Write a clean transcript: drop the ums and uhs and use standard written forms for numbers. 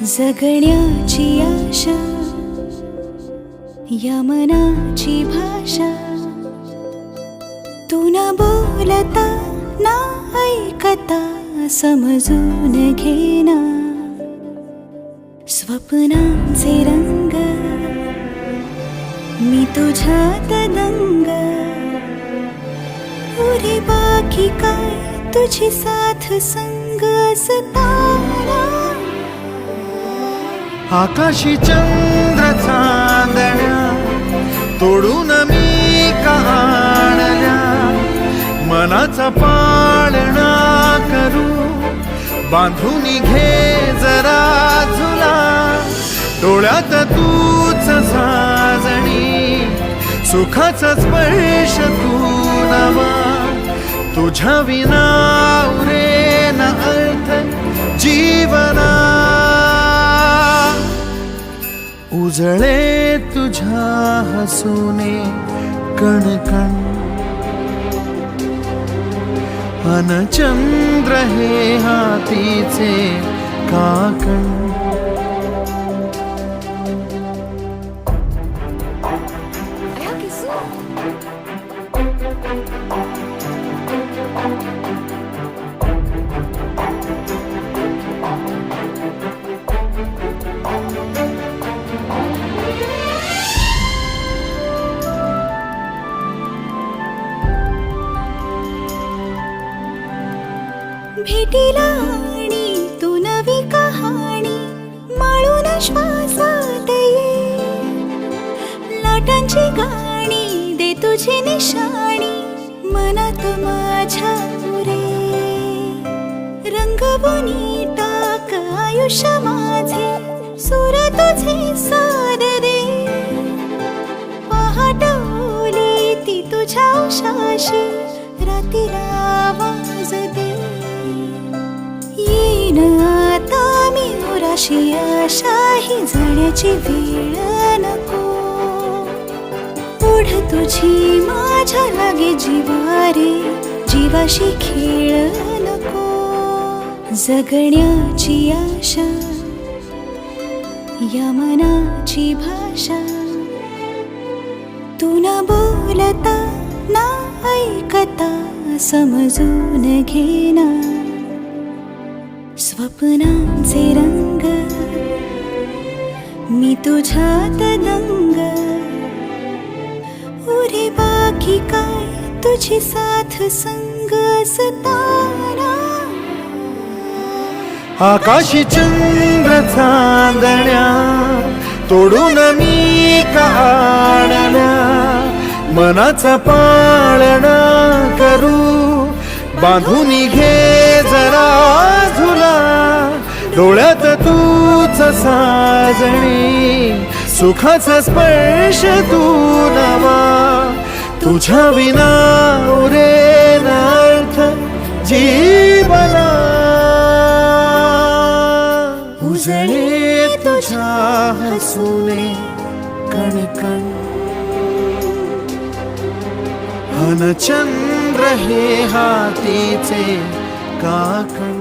जगण्याची आशा या मनाची भाषा, तू न बोलता ना ऐकता समजून घेना. स्वप्नांचे रंग मी तुझ्यात दंग, पुरे बाकी काय तुझी साथ संग असताना. आकाशी चंद्र चांदण्या तोडून मी का आणल्या, मनाचा पाळणा करू बांधून घे जरा झुला. डोळ्यात तूच साजणी, सुखाचा स्पर्श तू नवा. तुझ्या विना उरेन अर्थ जीवना. उजळे तुझ्या हसूने कणकण, अन चंद्र हे हातीचे काकण. भेटीला आणि तू नवी कहाणी माळून श्वासात ये. लाटांची गाणी दे तुझी निशाणी मनात माझ्या रे. रंगवून टाक आयुष्य माझे, सूर तुझे सार दे. पहाटवली ती तुझ्या उशाशी, रातीला आवाज दे. येईन आता मी उराशी आशा, ही जाण्याची वेळ नको. ओढ तुझी माझ्या लागे जीवारे, जीवाशी खेळ नको. जगण्याची आशा या मनाची भाषा, तू न बोलता ना ऐकता समजून घेना. स्वप्नांचे रंग मी तुझ्यात दंग, उरे बाकी काय तुझी साथ संग असताना. आकाशी चंद्र चांदण्या तोडून मी का आणल्या, मनाचा पाळणा करू बांधून घे जरा झुला. डोळ्यात तूच साजणी, सुखाचा स्पर्श तू नवा. तुझ्या विना उरेन अर्थ जीवना. उजळे तुझ्या हसूने कणकण, अन चंद्र हे हातीचे काकण.